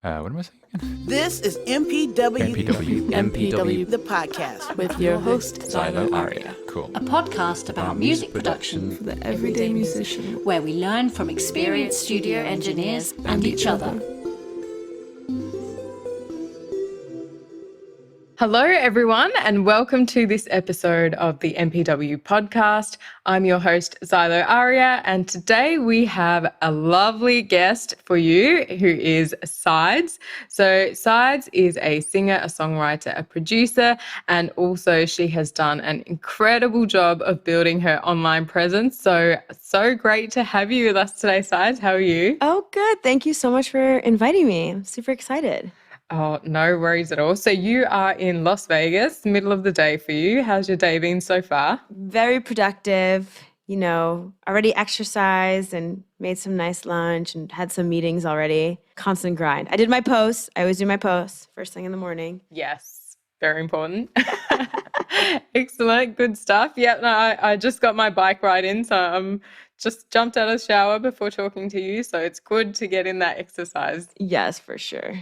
What am I saying again? This is MPW, MPW. the podcast with your host, Silo Aria. Cool. a podcast about music production for the everyday musician, where we learn from experienced studio engineers and each other. Hello, everyone, and welcome to this episode of the MPW podcast. I'm your host, Silo Aria, and today we have a lovely guest for you who is Seids. So Seids is a singer, a songwriter, a producer, and also she has done an incredible job of building her online presence. So great to have you with us today, Seids. How are you? Oh, good. Thank you so much for inviting me. I'm super excited. Oh, no worries at all. So you are in Las Vegas, middle of the day for you. How's your day been so far? Very productive, already exercised and made some nice lunch and had some meetings already. Constant grind. I did my posts. I always do my posts first thing in the morning. Yes, very important. Excellent, good stuff. Yeah, no, I just got my bike ride in, so I'm just jumped out of the shower before talking to you. So it's good to get in that exercise. Yes, for sure.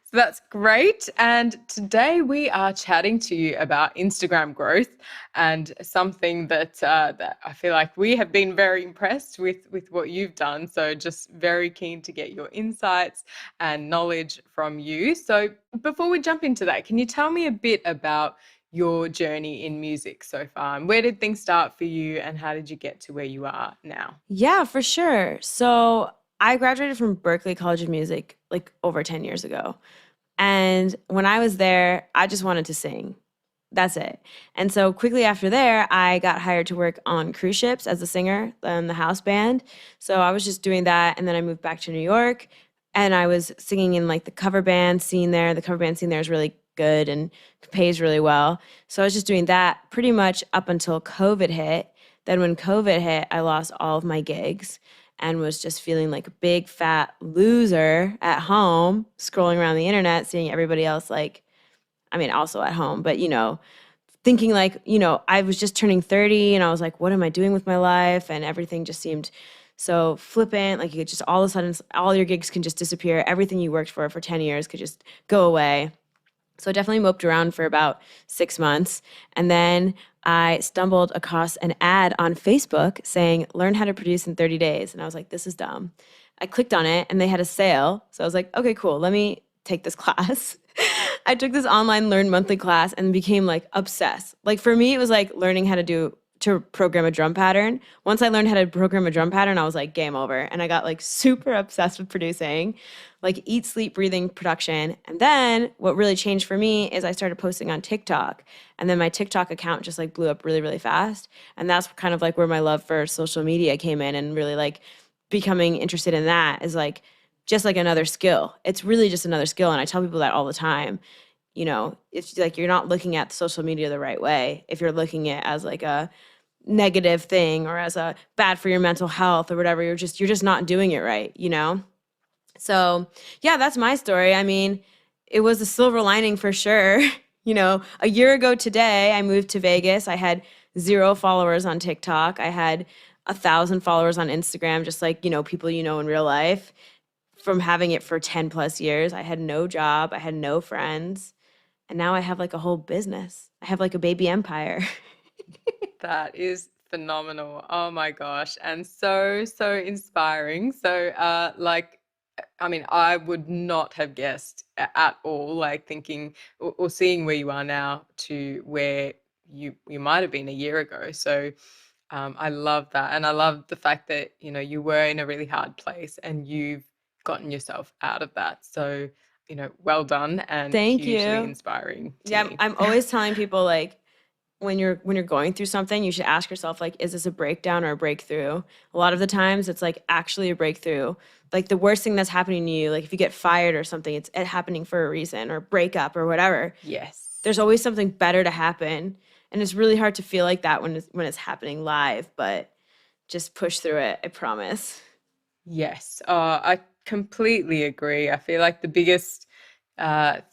So that's great. And today we are chatting to you about Instagram growth and something that I feel like we have been very impressed with what you've done. So just very keen to get your insights and knowledge from you. So before we jump into that, can you tell me a bit about your journey in music so far? And where did things start for you and how did you get to where you are now? Yeah, for sure. So I graduated from Berklee College of Music like over 10 years ago. And when I was there, I just wanted to sing. That's it. And so quickly after there, I got hired to work on cruise ships as a singer in the house band. So I was just doing that. And then I moved back to New York and I was singing in like the cover band scene there. The cover band scene there is really good and pays really well. So I was just doing that pretty much up until COVID hit. Then when COVID hit, I lost all of my gigs and was just feeling like a big fat loser at home, scrolling around the internet, seeing everybody else also at home, but thinking I was just turning 30 and I was like, what am I doing with my life? And everything just seemed so flippant. Like you could just all of a sudden, all your gigs can just disappear. Everything you worked for 10 years could just go away. So I definitely moped around for about 6 months. And then I stumbled across an ad on Facebook saying, learn how to produce in 30 days. And I was like, this is dumb. I clicked on it and they had a sale. So I was like, okay, cool. Let me take this class. I took this online Learn Monthly class and became like obsessed. Like for me, it was like learning how to program a drum pattern. Once I learned how to program a drum pattern, I was like, game over. And I got like super obsessed with producing, like eat, sleep, breathing production. And then what really changed for me is I started posting on TikTok. And then my TikTok account just like blew up really, really fast. And that's kind of like where my love for social media came in and really like becoming interested in that is like just like another skill. It's really just another skill. And I tell people that all the time. It's like you're not looking at social media the right way if you're looking at it as like a negative thing or as a bad for your mental health or whatever. You're just not doing it right, So yeah, that's my story. I mean, it was a silver lining for sure. A year ago today, I moved to Vegas. I had 0 followers on TikTok. I had 1,000 followers on Instagram, just like, people in real life. From having it for 10 plus years, I had no job. I had no friends. And now I have like a whole business. I have like a baby empire. That is phenomenal. Oh my gosh. And so inspiring. So I would not have guessed at all, like thinking or seeing where you are now to where you might have been a year ago. So I love that. And I love the fact that, you were in a really hard place and you've gotten yourself out of that. So, well done and Thank hugely you. inspiring to Yeah, me. I'm always telling people like when you're going through something, you should ask yourself like, is this a breakdown or a breakthrough? A lot of the times it's like actually a breakthrough. Like the worst thing that's happening to you, like if you get fired or something, it's happening for a reason or breakup or whatever. Yes. There's always something better to happen. And it's really hard to feel like that when it's happening live, but just push through it, I promise. Yes, I completely agree. I feel like the biggest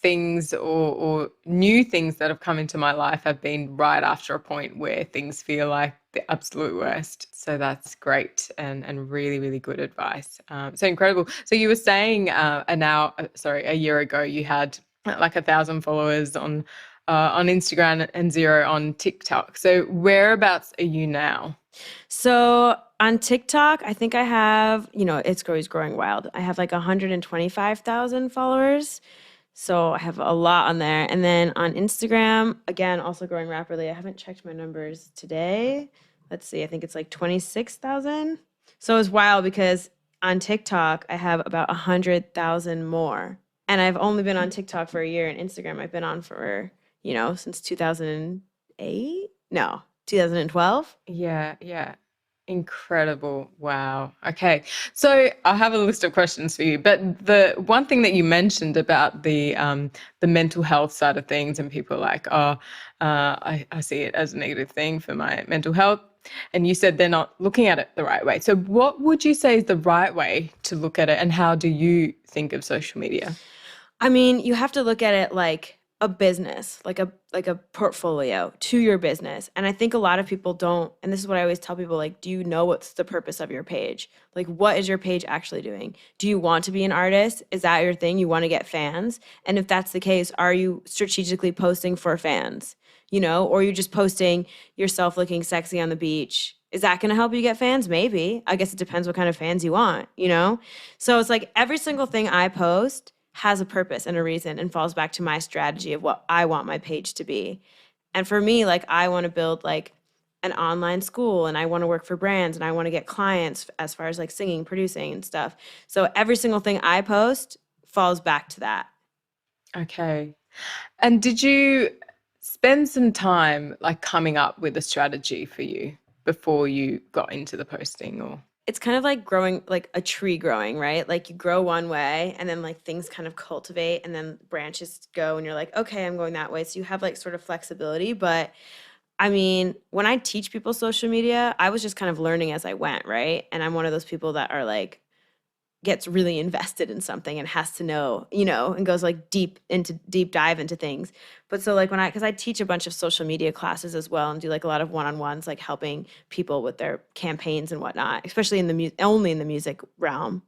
things or new things that have come into my life have been right after a point where things feel like the absolute worst. So that's great and really, really good advice. So incredible. So you were saying a year ago, you had like 1,000 followers on Instagram and 0 on TikTok. So whereabouts are you now? So on TikTok, I think I have, it's growing wild. I have like 125,000 followers. So I have a lot on there. And then on Instagram, again, also growing rapidly. I haven't checked my numbers today. Let's see, I think it's like 26,000. So it's wild because on TikTok, I have about 100,000 more. And I've only been on TikTok for a year, and Instagram I've been on for, since 2008? No, 2012. Yeah. Incredible. Wow. Okay. So I have a list of questions for you, but the one thing that you mentioned about the mental health side of things, and people are like, I see it as a negative thing for my mental health. And you said they're not looking at it the right way. So what would you say is the right way to look at it, and how do you think of social media? I mean, you have to look at it like a business, like a portfolio to your business. And I think a lot of people don't, and this is what I always tell people, like, do you know what's the purpose of your page? Like, what is your page actually doing? Do you want to be an artist? Is that your thing? You want to get fans? And if that's the case, are you strategically posting for fans? Or are you just posting yourself looking sexy on the beach? Is that going to help you get fans? Maybe. I guess it depends what kind of fans you want? So it's like every single thing I post has a purpose and a reason and falls back to my strategy of what I want my page to be. And for me, like, I want to build like an online school, and I want to work for brands, and I want to get clients as far as like singing, producing and stuff. So every single thing I post falls back to that. Okay. And did you spend some time like coming up with a strategy for you before you got into the posting? Or It's kind of like growing, like a tree growing, right? Like you grow one way, and then like things kind of cultivate, and then branches go, and you're like, okay, I'm going that way. So you have like sort of flexibility. But I mean, when I teach people social media, I was just kind of learning as I went, right? And I'm one of those people that are like, gets really invested in something and has to know, and goes like deep dive into things. But so like because I teach a bunch of social media classes as well, and do like a lot of one-on-ones, like helping people with their campaigns and whatnot, especially in the only in the music realm.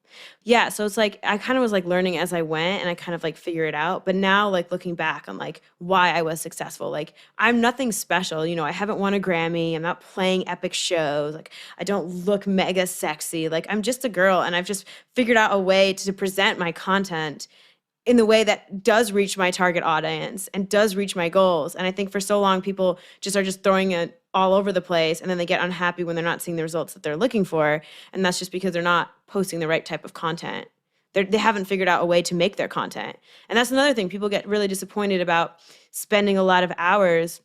Yeah, so it's like I kind of was like learning as I went, and I kind of like figure it out. But now like looking back on like why I was successful, like I'm nothing special. I haven't won a Grammy. I'm not playing epic shows. Like I don't look mega sexy. Like I'm just a girl, and I've just figured out a way to present my content in the way that does reach my target audience and does reach my goals. And I think for so long, people just are just throwing it all over the place, and then they get unhappy when they're not seeing the results that they're looking for. And that's just because they're not posting the right type of content. They haven't figured out a way to make their content. And that's another thing. People get really disappointed about spending a lot of hours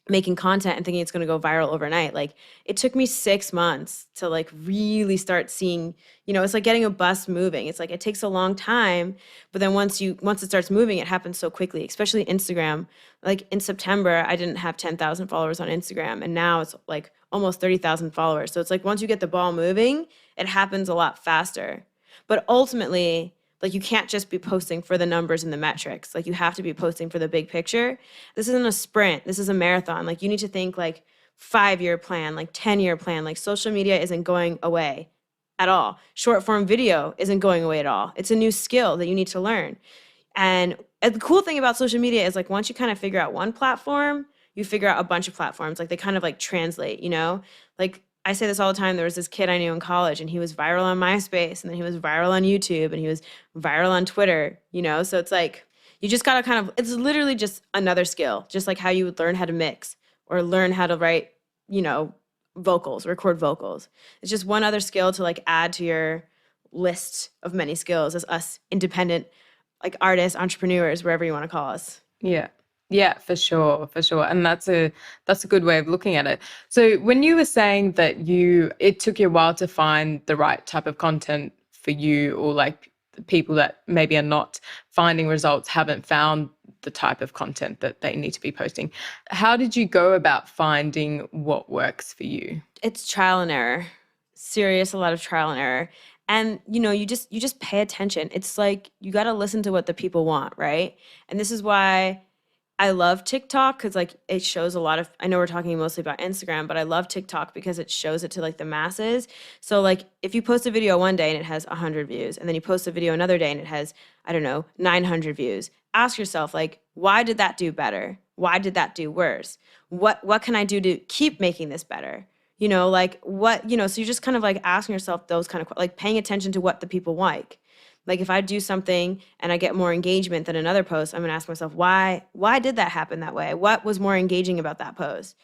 making content and thinking it's going to go viral overnight. Like it took me 6 months to like really start seeing, it's like getting a bus moving. It's like it takes a long time, but then once it starts moving, it happens so quickly, especially Instagram. Like in September, I didn't have 10,000 followers on Instagram, and now it's like almost 30,000 followers. So it's like once you get the ball moving, it happens a lot faster. But ultimately, like you can't just be posting for the numbers and the metrics. Like you have to be posting for the big picture. This isn't a sprint. This is a marathon. Like you need to think like 5-year plan, like 10-year plan. Like social media isn't going away at all. Short form video isn't going away at all. It's a new skill that you need to learn. And the cool thing about social media is like once you kind of figure out one platform, you figure out a bunch of platforms. Like they kind of like translate, Like I say this all the time. There was this kid I knew in college, and he was viral on MySpace, and then he was viral on YouTube, and he was viral on Twitter, So it's like, you just got to it's literally just another skill, just like how you would learn how to mix or learn how to write, record vocals. It's just one other skill to like add to your list of many skills as us independent, like artists, entrepreneurs, wherever you want to call us. yeah. Yeah, for sure. And that's a good way of looking at it. So when you were saying that it took you a while to find the right type of content for you, or like people that maybe are not finding results haven't found the type of content that they need to be posting, how did you go about finding what works for you? It's trial and error. A lot of trial and error. And you just pay attention. It's like you got to listen to what the people want, right? And this is why I love TikTok because like it shows a lot of, I know we're talking mostly about Instagram, but I love TikTok because it shows it to like the masses. So like if you post a video one day and it has 100 views, and then you post a video another day and it has, I don't know, 900 views, ask yourself like, why did that do better? Why did that do worse? What can I do to keep making this better? You know, like what, you know, so you're just kind of like asking yourself those kind of, like paying attention to what the people like. Like if I do something and I get more engagement than another post, I'm gonna ask myself, why did that happen that way? What was more engaging about that post?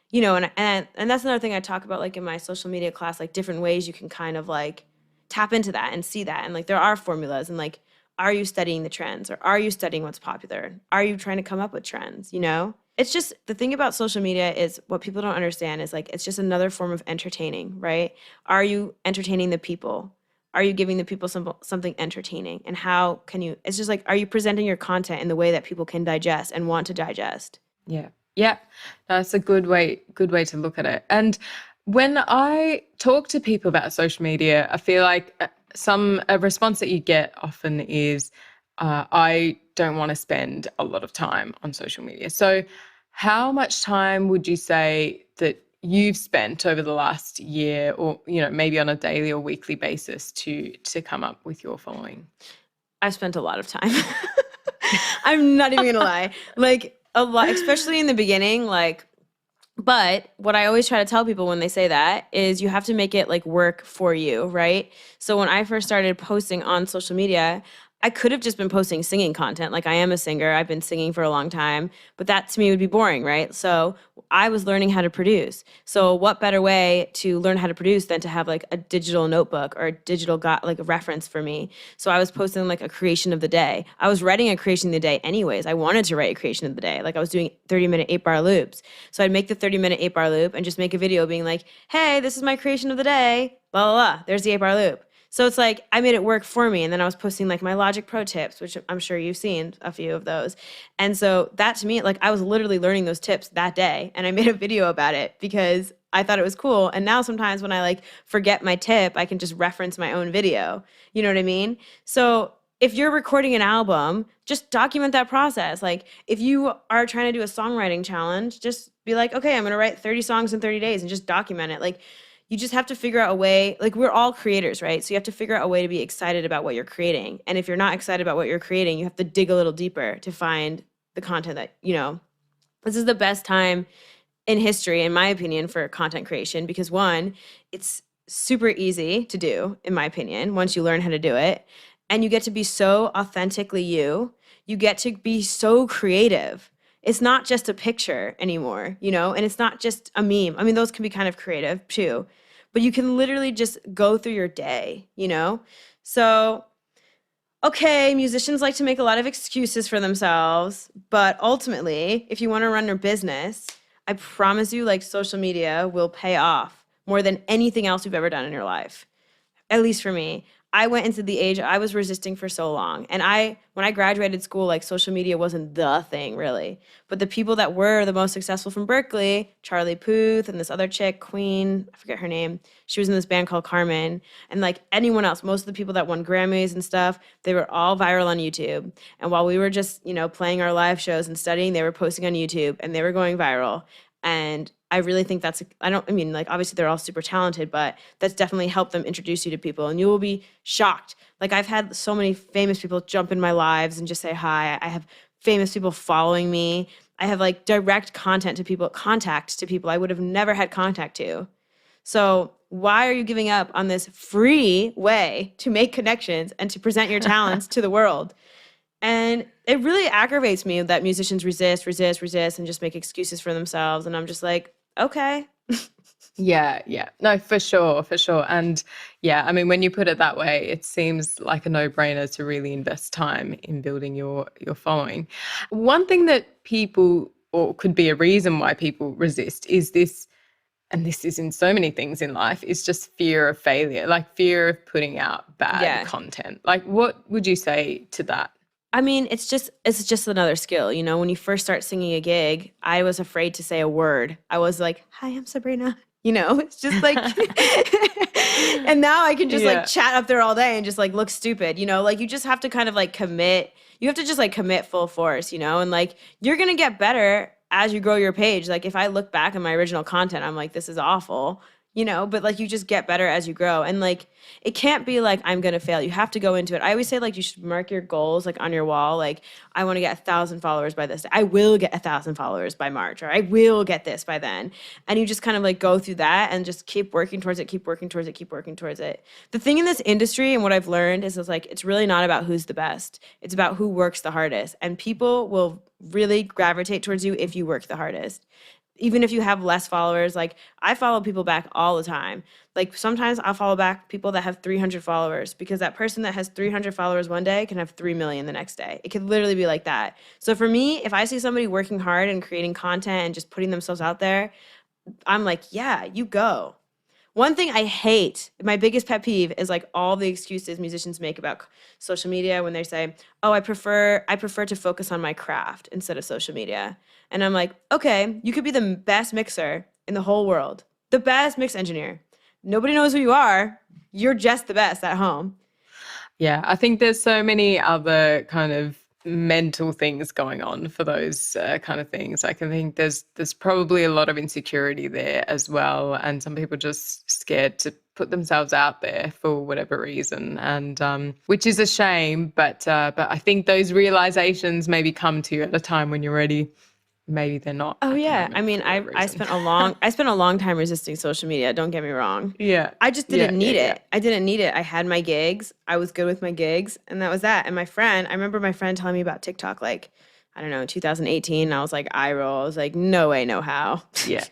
You know, and that's another thing I talk about like in my social media class, like different ways you can kind of like tap into that and see that. And like there are formulas and like, are you studying the trends or are you studying what's popular? Are you trying to come up with trends, you know? It's just the thing about social media is what people don't understand is like it's just another form of entertaining, right? Are you entertaining the people? Are you giving the people something entertaining? And how can you, it's just like, are you presenting your content in the way that people can digest and want to digest? Yeah. Yeah. That's a good way to look at it. And when I talk to people about social media, I feel like a response that you get often is, I don't want to spend a lot of time on social media. So how much time would you say that you've spent over the last year or, you know, maybe on a daily or weekly basis to come up with your following? I've spent a lot of time. I'm not even gonna lie. Like a lot, especially in the beginning, like, but what I always try to tell people when they say that is you have to make it like work for you, right? So when I first started posting on social media, I could have just been posting singing content. Like I am a singer, I've been singing for a long time, but that to me would be boring, right? So I was learning how to produce. So what better way to learn how to produce than to have like a digital notebook or a digital like a reference for me? So I was posting like a creation of the day. I was writing a creation of the day anyways. I wanted to write a creation of the day. Like I was doing 30-minute 8-bar loops. So I'd make the 30-minute 8-bar loop and just make a video being like, hey, this is my creation of the day, blah, blah, blah. There's the 8-bar loop. So it's like I made it work for me. And then I was posting like my Logic Pro tips, which I'm sure you've seen a few of those. And so that to me, like I was literally learning those tips that day. And I made a video about it because I thought it was cool. And now sometimes when I like forget my tip, I can just reference my own video. You know what I mean? So if you're recording an album, just document that process. Like if you are trying to do a songwriting challenge, just be like, okay, I'm going to write 30 songs in 30 days and just document it. Like you just have to figure out a way, like we're all creators, right? So you have to figure out a way to be excited about what you're creating. And if you're not excited about what you're creating, you have to dig a little deeper to find the content that, you know, this is the best time in history, in my opinion, for content creation because one, it's super easy to do, in my opinion, once you learn how to do it. And you get to be so authentically you. You get to be so creative. It's not just a picture anymore, you know, and it's not just a meme. I mean, those can be kind of creative too, but you can literally just go through your day, you know? So, okay, musicians like to make a lot of excuses for themselves, but ultimately, if you want to run your business, I promise you, like, social media will pay off more than anything else you've ever done in your life. At least for me. I went into the age I was resisting for so long. And when I graduated school, like social media wasn't the thing really. But the people that were the most successful from Berkeley, Charlie Puth and this other chick, Queen, I forget her name. She was in this band called Carmen. And like anyone else, most of the people that won Grammys and stuff, they were all viral on YouTube. And while we were just, you know, playing our live shows and studying, they were posting on YouTube and they were going viral. And I really think like obviously they're all super talented, but that's definitely helped them introduce you to people and you will be shocked. Like I've had so many famous people jump in my lives and just say hi. I have famous people following me. I have like direct contact to people I would have never had contact to. So why are you giving up on this free way to make connections and to present your talents to the world? And it really aggravates me that musicians resist, and just make excuses for themselves. And I'm just like, okay. Yeah. No, for sure. And yeah, I mean, when you put it that way, it seems like a no-brainer to really invest time in building your following. One thing that people, or could be a reason why people resist is this, and this is in so many things in life, is just fear of failure, like fear of putting out bad content. Like what would you say to that? I mean, it's just another skill. You know, when you first start singing a gig, I was afraid to say a word. I was like, hi, I'm Sabrina. You know, it's just like, And now I can just Yeah. like chat up there all day and just like look stupid, like you just have to kind of like commit. You have to just like commit full force, and like you're going to get better as you grow your page. Like if I look back at my original content, I'm like, this is awful, but like you just get better as you grow. And like it can't be like I'm going to fail. You have to go into it. I always say like you should mark your goals like on your wall. Like I want to get 1,000 followers by this day. I will get 1,000 followers by March, or I will get this by then. And you just kind of like go through that and just keep working towards it, keep working towards it, keep working towards it. The thing in this industry and what I've learned is it's like it's really not about who's the best. It's about who works the hardest. And people will really gravitate towards you if you work the hardest. Even if you have less followers, like I follow people back all the time. Like sometimes I'll follow back people that have 300 followers because that person that has 300 followers one day can have 3 million the next day. It could literally be like that. So for me, if I see somebody working hard and creating content and just putting themselves out there, I'm like, yeah, you go. One thing I hate, my biggest pet peeve is like all the excuses musicians make about social media when they say, "Oh, I prefer to focus on my craft instead of social media." And I'm like, "Okay, you could be the best mixer in the whole world. The best mix engineer. Nobody knows who you are. You're just the best at home." Yeah, I think there's so many other kind of mental things going on for those kind of things. Like I think there's probably a lot of insecurity there as well, and some people just scared to put themselves out there for whatever reason, and which is a shame. But I think those realizations maybe come to you at a time when you're ready. Maybe they're not. Oh at the yeah, moment I mean, for whatever I reason. spent a long time resisting social media. Don't get me wrong. Yeah, I just yeah, didn't need yeah, it. I didn't need it. I had my gigs. I was good with my gigs, and that was that. And I remember my friend telling me about TikTok, like, I don't know, 2018. And I was like, eye roll. I was like, no way, no how. yeah.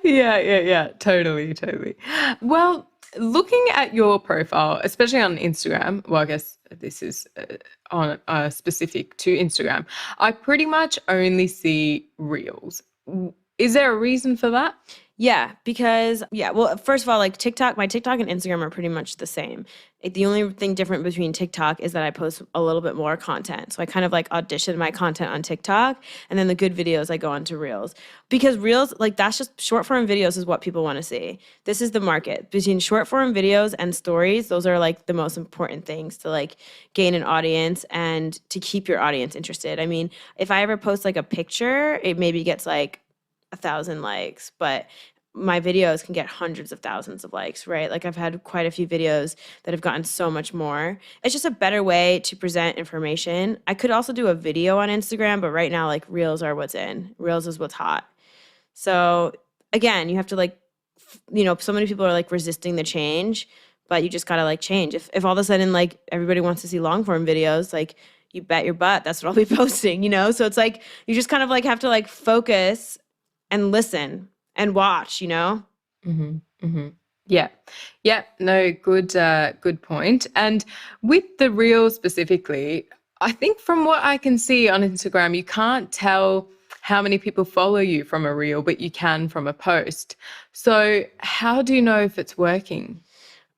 Yeah. Totally. Well, looking at your profile, especially on Instagram, well, I guess this is on specific to Instagram, I pretty much only see reels. Is there a reason for that? Yeah, because well, first of all, like my TikTok and Instagram are pretty much the same. The only thing different between TikTok is that I post a little bit more content. So I kind of like audition my content on TikTok, and then the good videos I go onto Reels. Because Reels, like that's just short form videos is what people want to see. This is the market. Between short form videos and stories, those are like the most important things to like gain an audience and to keep your audience interested. I mean, if I ever post like a picture, it maybe gets like 1,000 likes, but my videos can get hundreds of thousands of likes, right? Like I've had quite a few videos that have gotten so much more. It's just a better way to present information. I could also do a video on Instagram, but right now like Reels are what's in. Reels is what's hot. So again, you have to like, so many people are like resisting the change, but you just gotta like change. If all of a sudden like everybody wants to see long form videos, like you bet your butt that's what I'll be posting, So it's like you just kind of like have to like focus and listen and watch, Mm-hmm. Mm-hmm. Yeah. No, good point. And with the reel specifically, I think from what I can see on Instagram, you can't tell how many people follow you from a reel, but you can from a post. So how do you know if it's working?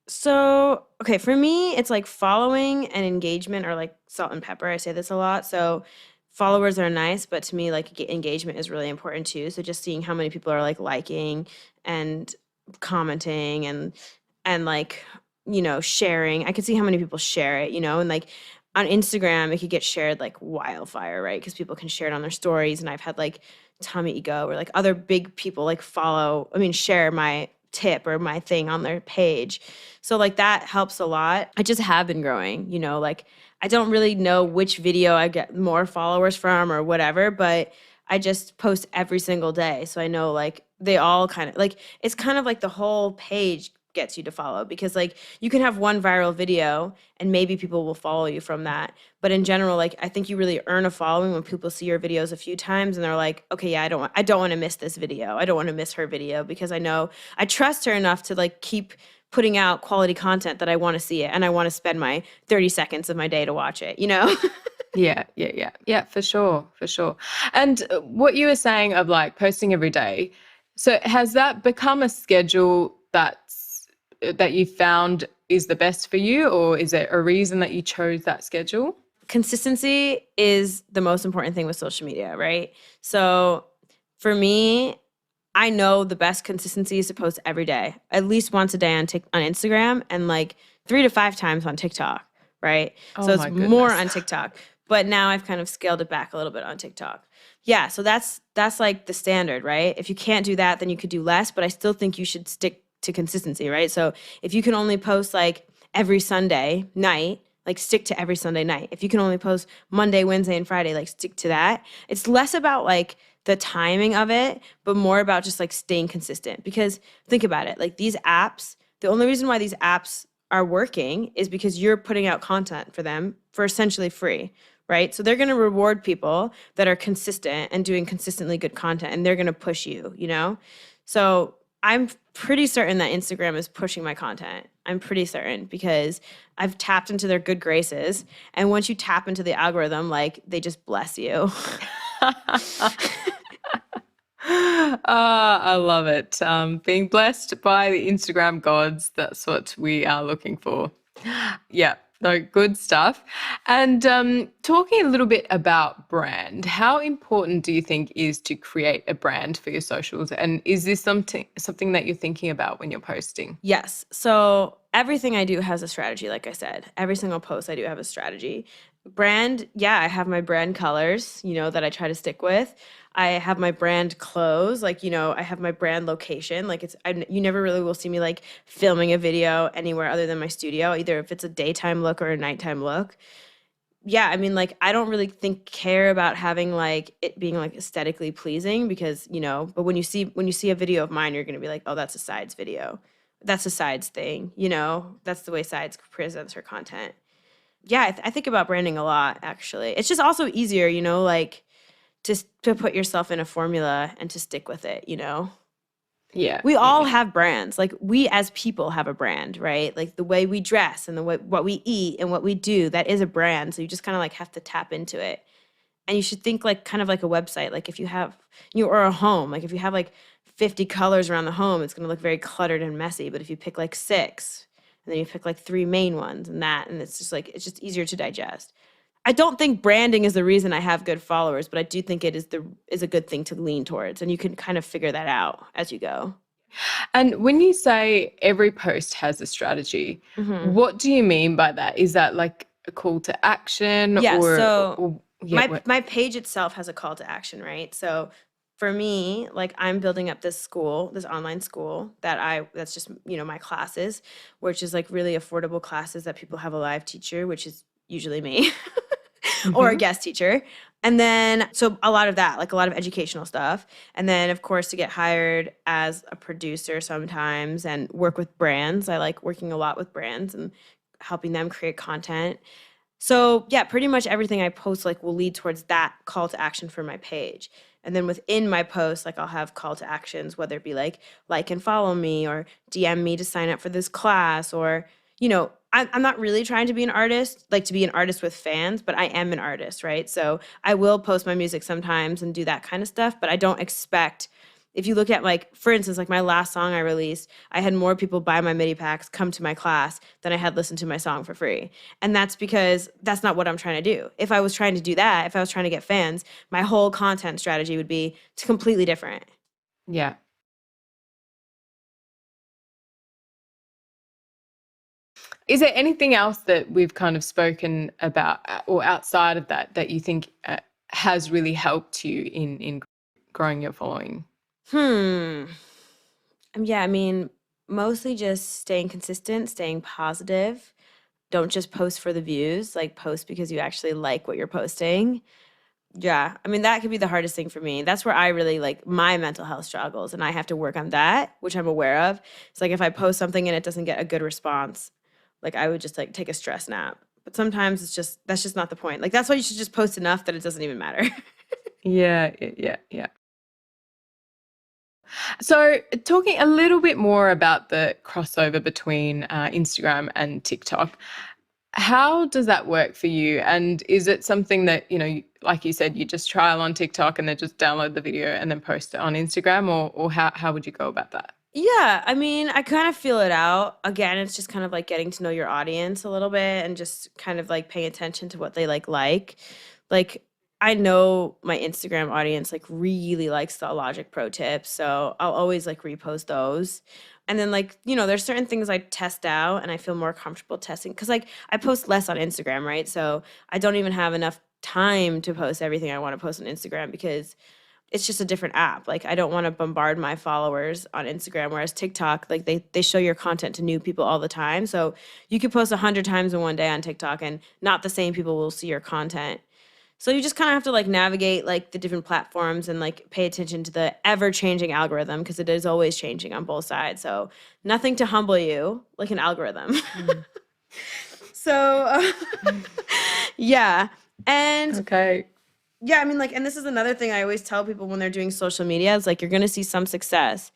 So, okay, for me, it's like following and engagement are like salt and pepper. I say this a lot. So followers are nice, but to me, like engagement is really important too. So just seeing how many people are like liking and commenting and like, sharing. I can see how many people share it, and like on Instagram, it could get shared like wildfire, right? Because people can share it on their stories. And I've had like Tommy Ego or like other big people like share my tip or my thing on their page. So like that helps a lot. I just have been growing, like I don't really know which video I get more followers from or whatever, but I just post every single day. So I know like they all kind of like, it's kind of like the whole page gets you to follow because like you can have one viral video and maybe people will follow you from that. But in general, like I think you really earn a following when people see your videos a few times and they're like, okay, yeah, I don't want to miss this video. I don't want to miss her video because I trust her enough to like keep putting out quality content that I want to see it and I want to spend my 30 seconds of my day to watch it, Yeah, for sure. And what you were saying of like posting every day, so has that become a schedule that you found is the best for you, or is there a reason that you chose that schedule? Consistency is the most important thing with social media, right? So for me, I know the best consistency is to post every day, at least once a day on Instagram, and like 3 to 5 times on TikTok, right? Oh So it's my more goodness. on TikTok. But now I've kind of scaled it back a little bit on TikTok. Yeah, so that's like the standard, right? If you can't do that, then you could do less, but I still think you should stick to consistency, right? So if you can only post like every Sunday night, like stick to every Sunday night. If you can only post Monday, Wednesday, and Friday, like stick to that. It's less about like the timing of it, but more about just like staying consistent. Because think about it, like these apps, the only reason why these apps are working is because you're putting out content for them for essentially free, right? So they're going to reward people that are consistent and doing consistently good content, and they're going to push you, you know? So I'm pretty certain that Instagram is pushing my content. I'm pretty certain because I've tapped into their good graces. And once you tap into the algorithm, like they just bless you. I love it. Being blessed by the Instagram gods, that's what we are looking for. Yeah, no, good stuff. And talking a little bit about brand, how important do you think is to create a brand for your socials? And is this something that you're thinking about when you're posting? Yes. So everything I do has a strategy, like I said. Every single post I do have a strategy. Brand, yeah, I have my brand colors, that I try to stick with. I have my brand clothes, like, I have my brand location. Like you never really will see me like filming a video anywhere other than my studio, either if it's a daytime look or a nighttime look. Yeah, I mean, like, I don't really care about having like it being like aesthetically pleasing because, but when you see a video of mine, you're gonna be like, oh, that's a Sides video. That's a Sides thing, That's the way Sides presents her content. Yeah, I think about branding a lot, actually. It's just also easier, like to put yourself in a formula and to stick with it, Yeah. We all yeah. have brands. Like we as people have a brand, right? Like the way we dress and the way what we eat and what we do, that is a brand. So you just kind of like have to tap into it. And you should think like kind of like a website. Like if you have or a home, like if you have like 50 colors around the home, it's going to look very cluttered and messy. But if you pick like 6 and then you pick like 3 main ones and it's just easier to digest. I don't think branding is the reason I have good followers, but I do think it is a good thing to lean towards, and you can kind of figure that out as you go. And when you say every post has a strategy, what do you mean by that? Is that like a call to action Yeah, or, so what? my page itself has a call to action, right? So for me, like I'm building up this online school that's just, my classes, which is like really affordable classes that people have a live teacher, which is usually me. Or a guest teacher. And then, so a lot of that, like a lot of educational stuff. And then, of course, to get hired as a producer sometimes and work with brands. I like working a lot with brands and helping them create content. So yeah, pretty much everything I post like will lead towards that call to action for my page. And then within my post, like I'll have call to actions, whether it be like and follow me or DM me to sign up for this class or, I'm not really trying to be an artist, like to be an artist with fans, but I am an artist, right? So I will post my music sometimes and do that kind of stuff, but I don't expect, if you look at like, for instance, like my last song I released, I had more people buy my MIDI packs, come to my class than I had listened to my song for free. And that's because that's not what I'm trying to do. If I was trying to do that, if I was trying to get fans, my whole content strategy would be completely different. Yeah. Is there anything else that we've kind of spoken about or outside of that you think has really helped you in growing your following? Yeah, I mean, mostly just staying consistent, staying positive. Don't just post for the views, like post because you actually like what you're posting. Yeah, I mean, that could be the hardest thing for me. That's where I really like my mental health struggles, and I have to work on that, which I'm aware of. It's like if I post something and it doesn't get a good response, like I would just like take a stress nap. But sometimes that's just not the point. Like that's why you should just post enough that it doesn't even matter. Yeah. So talking a little bit more about the crossover between Instagram and TikTok, how does that work for you? And is it something that, like you said, you just trial on TikTok and then just download the video and then post it on Instagram, or how would you go about that? Yeah, I mean, I kind of feel it out. Again, it's just kind of like getting to know your audience a little bit and just kind of like paying attention to what they like. Like I know my Instagram audience like really likes the Logic Pro tips, so I'll always like repost those. And then like, there's certain things I test out and I feel more comfortable testing because like I post less on Instagram, right? So I don't even have enough time to post everything I want to post on Instagram because it's just a different app. Like I don't want to bombard my followers on Instagram, whereas TikTok, like they show your content to new people all the time. So you could post 100 times in one day on TikTok and not the same people will see your content. So you just kind of have to like navigate like the different platforms and like pay attention to the ever-changing algorithm because it is always changing on both sides. So nothing to humble you like an algorithm. So yeah. And Okay. yeah, I mean, like, and this is another thing I always tell people when they're doing social media is like, you're going to see some success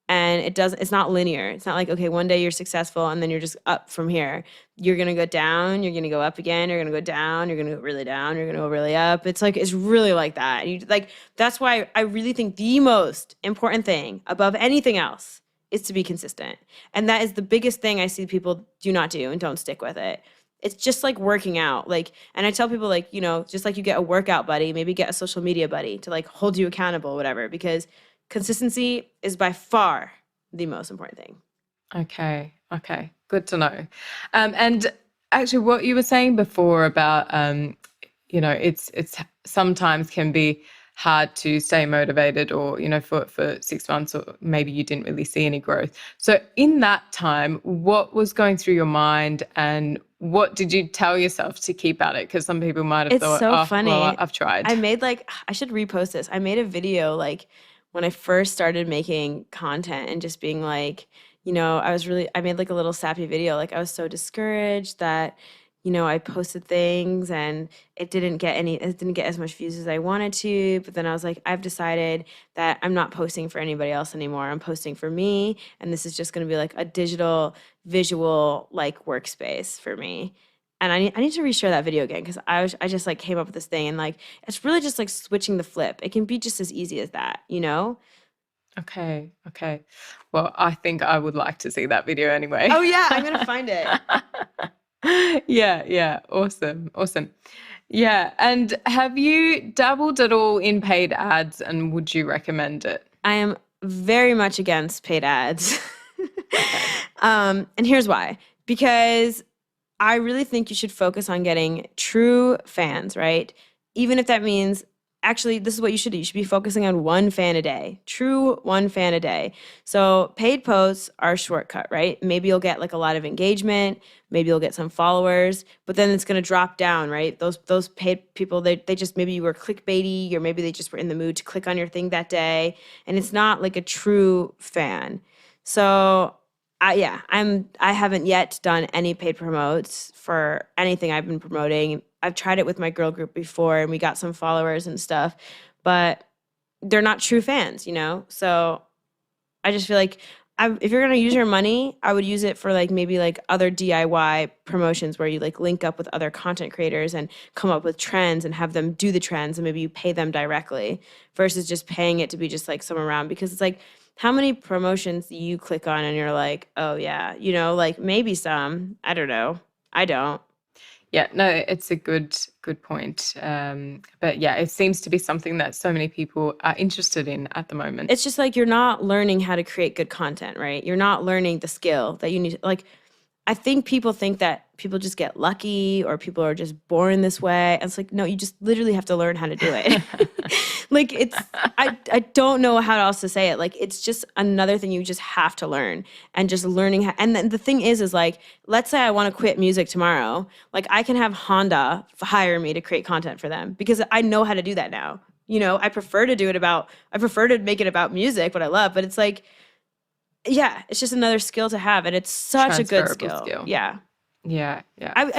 and it's not linear. It's not like, okay, one day you're successful and then you're just up from here. You're going to go down, you're going to go up again, you're going to go down, you're going to go really down, you're going to go really up. It's like, it's really like that. You like, that's why I really think the most important thing above anything else is to be consistent. And that is the biggest thing I see people do not do and don't stick with it. It's just like working out. Like, and I tell people like, just like you get a workout buddy, maybe get a social media buddy to like hold you accountable, whatever, because consistency is by far the most important thing. Okay. Good to know. And actually what you were saying before about, it's sometimes can be hard to stay motivated or, for 6 months or maybe you didn't really see any growth. So in that time, what was going through your mind and what did you tell yourself to keep at it? Because some people might have thought, so funny. Well, I've tried. I made I should repost this. I made a video like when I first started making content and just being like, I made like a little sappy video. Like I was so discouraged that, I posted things and it didn't get as much views as I wanted to. But then I was like, I've decided that I'm not posting for anybody else anymore. I'm posting for me. And this is just going to be like a digital visual like workspace for me. And I need to reshare that video again because I just like came up with this thing and like it's really just like switching the flip. It can be just as easy as that, Okay. Well, I think I would like to see that video anyway. Oh yeah, I'm gonna find it. Yeah. Awesome. Yeah. And have you dabbled at all in paid ads and would you recommend it? I am very much against paid ads. And here's why. Because I really think you should focus on getting true fans, right? Even if that means, actually, this is what you should do. You should be focusing on one fan a day, true one fan a day. So paid posts are a shortcut, right? Maybe you'll get like a lot of engagement. Maybe you'll get some followers, but then it's going to drop down, right? Those paid people, they just, maybe you were clickbaity or maybe they just were in the mood to click on your thing that day. And it's not like a true fan. So I haven't yet done any paid promotes for anything I've been promoting. I've tried it with my girl group before and we got some followers and stuff, but they're not true fans, So I just feel like if you're going to use your money, I would use it for like maybe like other DIY promotions where you like link up with other content creators and come up with trends and have them do the trends and maybe you pay them directly versus just paying it to be just like somewhere around because it's like, how many promotions do you click on and you're like, oh yeah, like maybe some, I don't know. I don't. Yeah, no, it's a good point. But yeah, it seems to be something that so many people are interested in at the moment. It's just like you're not learning how to create good content, right? You're not learning the skill that you need. Like, I think people think that people just get lucky or people are just born this way. And it's like, no, you just literally have to learn how to do it. Like I don't know how else to say it. Like, it's just another thing you just have to learn and just learning how, and then the thing is like, let's say I want to quit music tomorrow. Like I can have Honda hire me to create content for them because I know how to do that now. I prefer to make it about music, what I love, but it's like, yeah, it's just another skill to have, and it's such a good skill. Yeah. I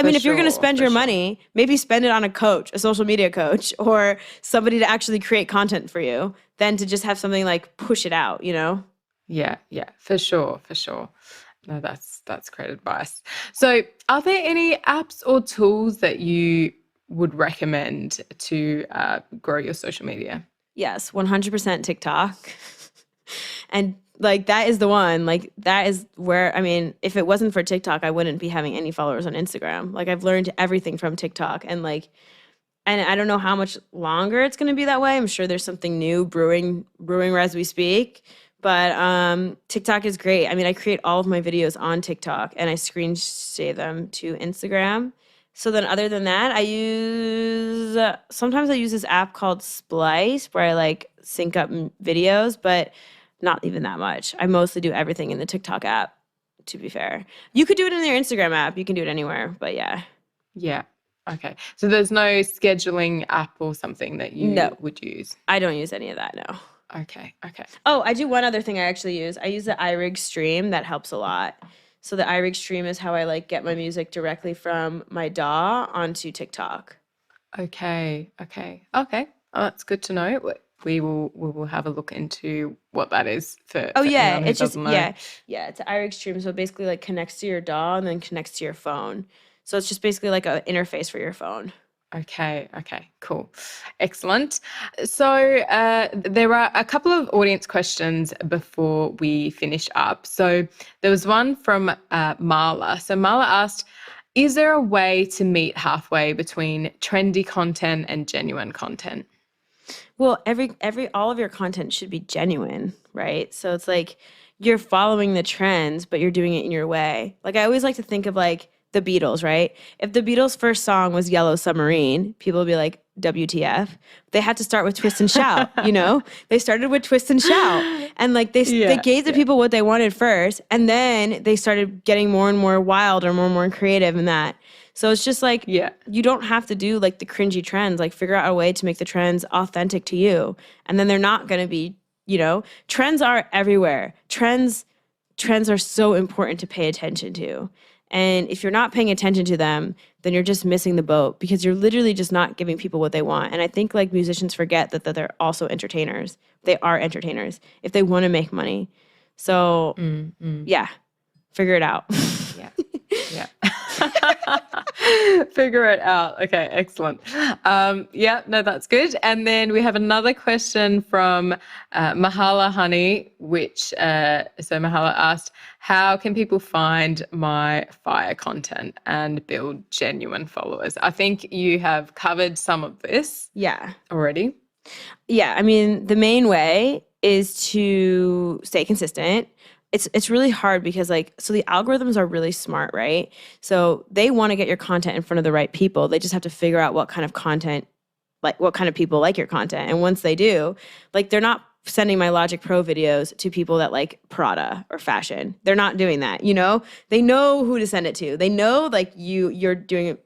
mean, if you're going to spend your money, maybe spend it on a coach, a social media coach, or somebody to actually create content for you, than to just have something like push it out, Yeah, for sure. No, that's great advice. So, are there any apps or tools that you would recommend to grow your social media? Yes, 100% TikTok. And like that is the one, like that is where, I mean, if it wasn't for TikTok, I wouldn't be having any followers on Instagram. Like I've learned everything from TikTok and like And I don't know how much longer it's going to be that way. I'm sure there's something new brewing as we speak. But TikTok is great. I mean, I create all of my videos on TikTok and I screen save them to Instagram. So then other than that, sometimes I use this app called Splice where I like sync up videos, but not even that much. I mostly do everything in the TikTok app, to be fair. You could do it in your Instagram app. You can do it anywhere, but yeah. Yeah. Okay. So there's no scheduling app or something that you would use? I don't use any of that, no. Okay. Oh, I do one other thing I actually use. I use the iRig Stream. That helps a lot. So the iRig Stream is how I like get my music directly from my DAW onto TikTok. Okay. Oh, that's good to know. We will have a look into what that is for. Oh for yeah, anyone who it's just doesn't know. it's an iRig Stream. So it basically like connects to your DAW and then connects to your phone. So it's just basically like an interface for your phone. Okay, cool. Excellent. So there are a couple of audience questions before we finish up. So there was one from Marla. So Marla asked, is there a way to meet halfway between trendy content and genuine content? Well, all of your content should be genuine, right? So it's like you're following the trends, but you're doing it in your way. Like I always like to think of like the Beatles, right? If the Beatles' first song was Yellow Submarine, people would be like, WTF? They had to start with Twist and Shout, you know? They started with Twist and Shout. And like they gave the people what they wanted first, and then they started getting more and more wild or more and more creative in that. So it's just like, you don't have to do like the cringy trends. Like figure out a way to make the trends authentic to you. And then they're not going to be, trends are everywhere. Trends are so important to pay attention to. And if you're not paying attention to them, then you're just missing the boat because you're literally just not giving people what they want. And I think like musicians forget that they're also entertainers. They are entertainers if they want to make money. So figure it out. Yeah. Figure it out. Okay, excellent. That's good. And then we have another question from Mahala Honey, which so Mahala asked, how can people find my fire content and build genuine followers? I think you have covered some of this already. Yeah, I mean, the main way is to stay consistent. It's really hard because so the algorithms are really smart, right? So they want to get your content in front of the right people. They just have to figure out what kind of content, like what kind of people like your content. And once they do, they're not sending my Logic Pro videos to people that like Prada or fashion. They're not doing that, They know who to send it to. They know you're doing,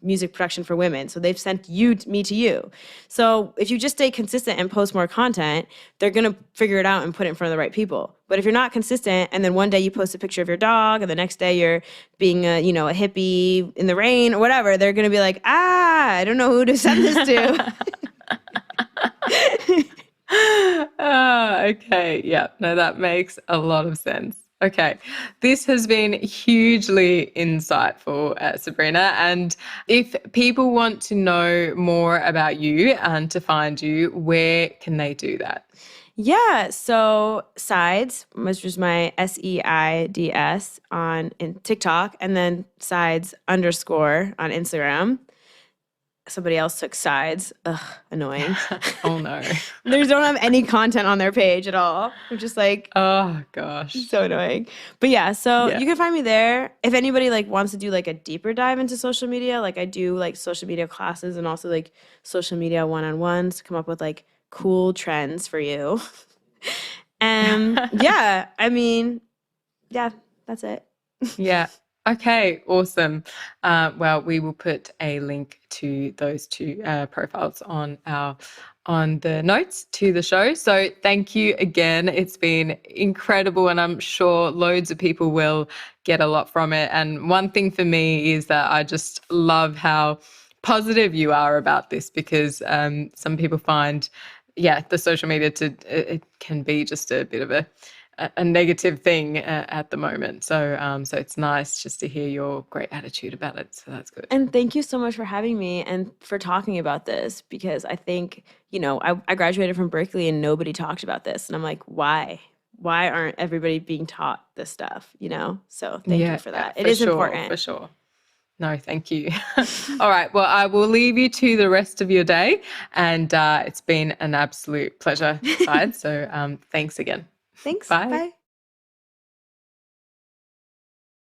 music production for women. So they've sent me to you. So if you just stay consistent and post more content, they're going to figure it out and put it in front of the right people. But if you're not consistent and then one day you post a picture of your dog and the next day you're being a hippie in the rain or whatever, they're going to be like, I don't know who to send this to. Okay. Yeah. No, that makes a lot of sense. Okay. This has been hugely insightful, Sabrina. And if people want to know more about you and to find you, where can they do that? Yeah, so Seids, which was my SEIDS in TikTok, and then Seids _, on Instagram. Somebody else took Seids. Ugh, annoying. Oh no. They don't have any content on their page at all. I'm just like, oh gosh, so annoying. But yeah, so you can find me there. If anybody wants to do a deeper dive into social media, I do social media classes and also social media one-on-ones to come up with cool trends for you. And that's it. Yeah. Okay, awesome. Well, we will put a link to those two profiles on the notes to the show. So thank you again. It's been incredible, and I'm sure loads of people will get a lot from it. And one thing for me is that I just love how positive you are about this, because some people find, the social media it can be just a bit of a negative thing at the moment. So it's nice just to hear your great attitude about it. So that's good. And thank you so much for having me and for talking about this, because I think, I graduated from Berkeley and nobody talked about this. And I'm like, why? Why aren't everybody being taught this stuff, So thank you for that. It is important. For sure. No, thank you. All right. Well, I will leave you to the rest of your day. And it's been an absolute pleasure, Seids. So thanks again. Thanks. Bye. Bye.